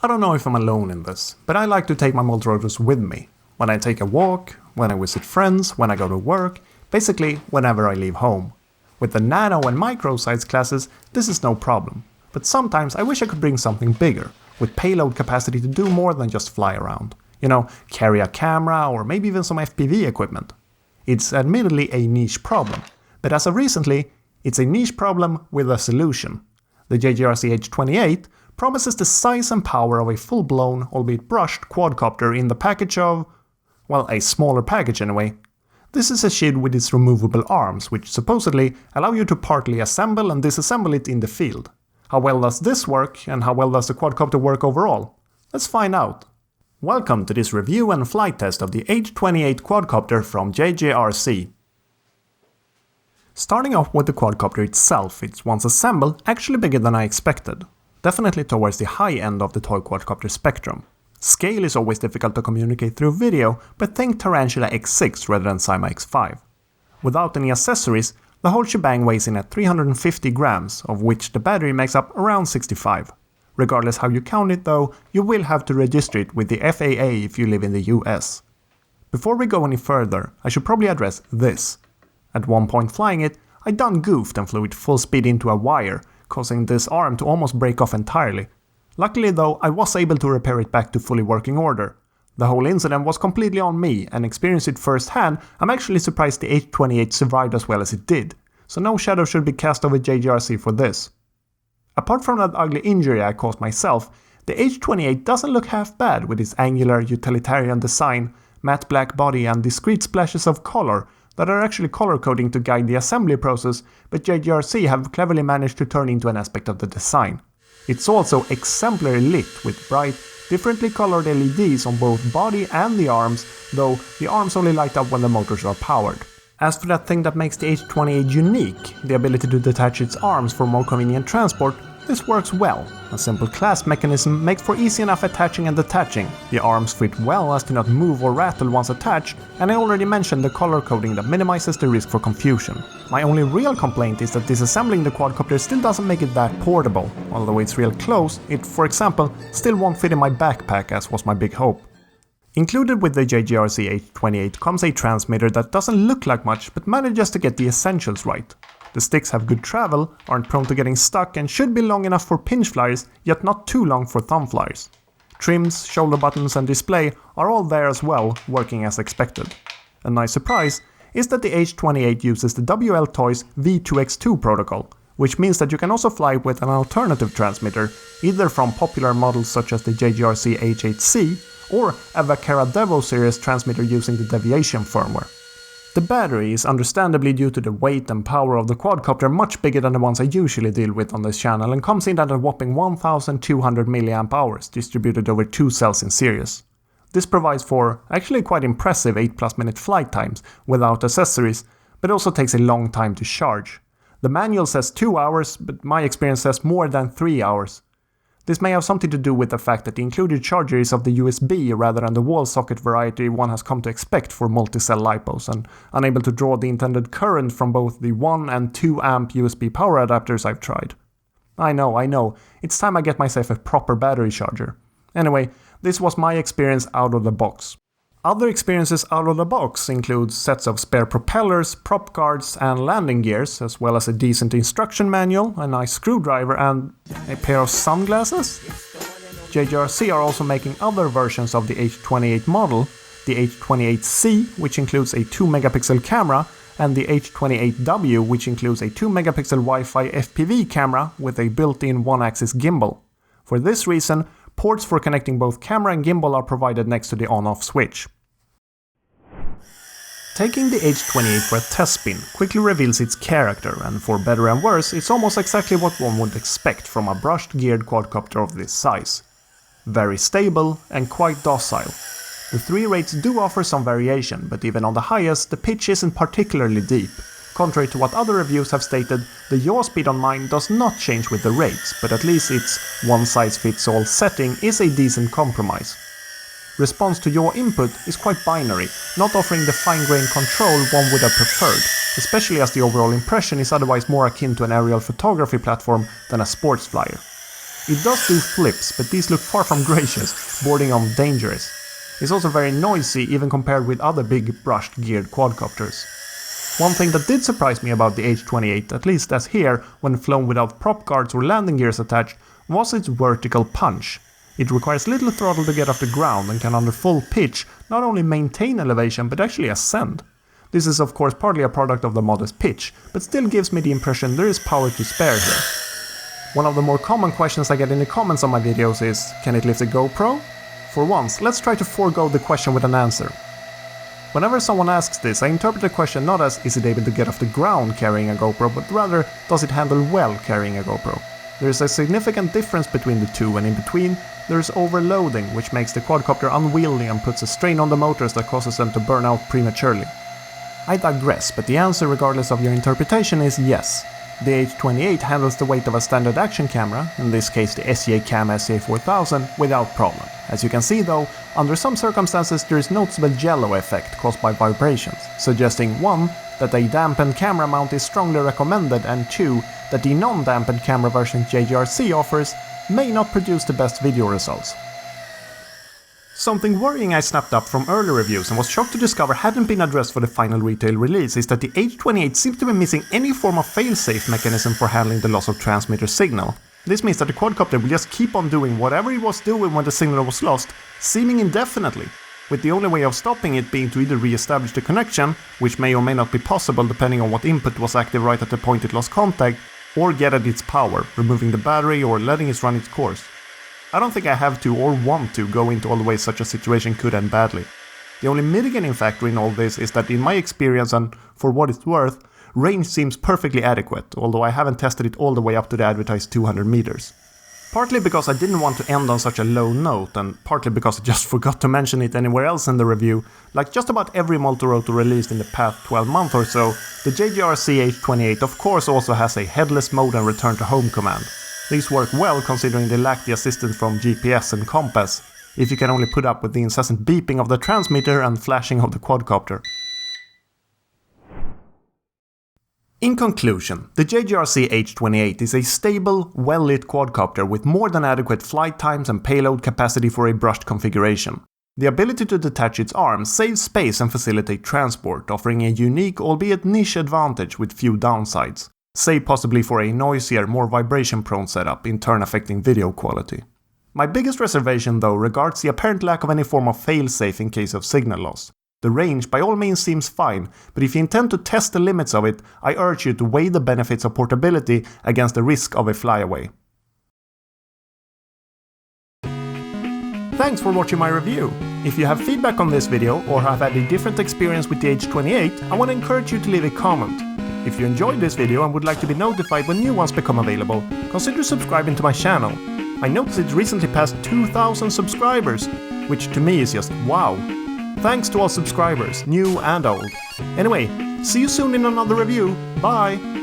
I don't know if I'm alone in this, but I like to take my multirotors with me. When I take a walk, when I visit friends, when I go to work, basically whenever I leave home. With the nano and micro size classes, this is no problem. But sometimes I wish I could bring something bigger, with payload capacity to do more than just fly around. You know, carry a camera or maybe even some FPV equipment. It's admittedly a niche problem, but as of recently, it's a niche problem with a solution. The JJRC H28 promises the size and power of a full-blown, albeit brushed, quadcopter in the package of, well, a smaller package anyway. This is a SHID with its removable arms, which supposedly allow you to partly assemble and disassemble it in the field. How well does this work, and how well does the quadcopter work overall? Let's find out. Welcome to this review and flight test of the H28 quadcopter from JJRC. Starting off with the quadcopter itself, it's once assembled actually bigger than I expected. Definitely towards the high end of the toy quadcopter spectrum. Scale is always difficult to communicate through video, but think Tarantula X6 rather than Cyma X5. Without any accessories, the whole shebang weighs in at 350 grams, of which the battery makes up around 65. Regardless how you count it though, you will have to register it with the FAA if you live in the US. Before we go any further, I should probably address this. At one point flying it, I done goofed and flew it full speed into a wire, causing this arm to almost break off entirely. Luckily though, I was able to repair it back to fully working order. The whole incident was completely on me, and experiencing it firsthand, I'm actually surprised the H28 survived as well as it did, so no shadow should be cast over JJRC for this. Apart from that ugly injury I caused myself, the H28 doesn't look half bad with its angular, utilitarian design, matte black body and discrete splashes of color that are actually color coding to guide the assembly process, but JJRC have cleverly managed to turn into an aspect of the design. It's also exemplary lit with bright, differently colored LEDs on both body and the arms, though the arms only light up when the motors are powered. As for that thing that makes the H28 unique, the ability to detach its arms for more convenient transport, this works well. A simple clasp mechanism makes for easy enough attaching and detaching. The arms fit well as to not move or rattle once attached, and I already mentioned the color coding that minimizes the risk for confusion. My only real complaint is that disassembling the quadcopter still doesn't make it that portable. Although it's real close, it, for example, still won't fit in my backpack as was my big hope. Included with the JJRC H28 comes a transmitter that doesn't look like much but manages to get the essentials right. The sticks have good travel, aren't prone to getting stuck and should be long enough for pinch flyers, yet not too long for thumb flyers. Trims, shoulder buttons and display are all there as well, working as expected. A nice surprise is that the H28 uses the WL Toys V2X2 protocol, which means that you can also fly with an alternative transmitter, either from popular models such as the JJRC H8C or a Vaquera Devo series transmitter using the Deviation firmware. The battery is understandably due to the weight and power of the quadcopter much bigger than the ones I usually deal with on this channel and comes in at a whopping 1200 mAh distributed over 2 cells in series. This provides for actually quite impressive 8+ minute flight times without accessories, but also takes a long time to charge. The manual says 2 hours, but my experience says more than 3 hours. This may have something to do with the fact that the included charger is of the USB rather than the wall socket variety one has come to expect for multi-cell LiPos, and unable to draw the intended current from both the 1 and 2 amp USB power adapters I've tried. I know, it's time I get myself a proper battery charger. Anyway, this was my experience out of the box. Other experiences out of the box include sets of spare propellers, prop guards and landing gears, as well as a decent instruction manual, a nice screwdriver and a pair of sunglasses. JJRC are also making other versions of the H28 model, the H28C, which includes a 2 megapixel camera, and the H28W, which includes a 2 megapixel Wi-Fi FPV camera with a built-in one-axis gimbal. For this reason, ports for connecting both camera and gimbal are provided next to the on-off switch. Taking the H28 for a test spin quickly reveals its character, and for better and worse, it's almost exactly what one would expect from a brushed geared quadcopter of this size. Very stable and quite docile. The 3 rates do offer some variation, but even on the highest, the pitch isn't particularly deep. Contrary to what other reviews have stated, the yaw speed on mine does not change with the rates, but at least its one-size-fits-all setting is a decent compromise. Response to yaw input is quite binary, not offering the fine-grained control one would have preferred, especially as the overall impression is otherwise more akin to an aerial photography platform than a sports flyer. It does do flips, but these look far from gracious, bordering on dangerous. It's also very noisy even compared with other big brushed geared quadcopters. One thing that did surprise me about the H28, at least as here, when flown without prop guards or landing gears attached, was its vertical punch. It requires little throttle to get off the ground and can under full pitch not only maintain elevation but actually ascend. This is of course partly a product of the modest pitch, but still gives me the impression there is power to spare here. One of the more common questions I get in the comments on my videos is, can it lift a GoPro? For once, let's try to forego the question with an answer. Whenever someone asks this, I interpret the question not as is it able to get off the ground carrying a GoPro, but rather does it handle well carrying a GoPro. There is a significant difference between the two, and in between there is overloading, which makes the quadcopter unwieldy and puts a strain on the motors that causes them to burn out prematurely. I digress, but the answer regardless of your interpretation is yes. The H28 handles the weight of a standard action camera, in this case the SJCam SJ4000, without problem. As you can see though, under some circumstances there is noticeable jello effect caused by vibrations, suggesting 1. That a dampened camera mount is strongly recommended, and 2. That the non-dampened camera version JJRC offers may not produce the best video results. Something worrying I snapped up from early reviews and was shocked to discover hadn't been addressed for the final retail release is that the H28 seems to be missing any form of fail-safe mechanism for handling the loss of transmitter signal. This means that the quadcopter will just keep on doing whatever it was doing when the signal was lost, seeming indefinitely, with the only way of stopping it being to either re-establish the connection, which may or may not be possible depending on what input was active right at the point it lost contact, or get at its power, removing the battery or letting it run its course. I don't think I have to or want to go into all the ways such a situation could end badly. The only mitigating factor in all this is that in my experience, and for what it's worth, range seems perfectly adequate, although I haven't tested it all the way up to the advertised 200 meters. Partly because I didn't want to end on such a low note, and partly because I just forgot to mention it anywhere else in the review, like just about every multi-rotor released in the past 12 months or so, the JJRC H28 of course also has a headless mode and return to home command. These work well considering they lack the assistance from GPS and compass, if you can only put up with the incessant beeping of the transmitter and flashing of the quadcopter. In conclusion, the JJRC H28 is a stable, well-lit quadcopter with more than adequate flight times and payload capacity for a brushed configuration. The ability to detach its arms saves space and facilitate transport, offering a unique, albeit niche advantage with few downsides, save possibly for a noisier, more vibration-prone setup, in turn affecting video quality. My biggest reservation though regards the apparent lack of any form of fail-safe in case of signal loss. The range by all means seems fine, but if you intend to test the limits of it, I urge you to weigh the benefits of portability against the risk of a flyaway. Thanks for watching my review. If you have feedback on this video or have had a different experience with the H28, I want to encourage you to leave a comment. If you enjoyed this video and would like to be notified when new ones become available, consider subscribing to my channel. I noticed it recently passed 2,000 subscribers, which to me is just wow. Thanks to all subscribers, new and old. Anyway, see you soon in another review. Bye!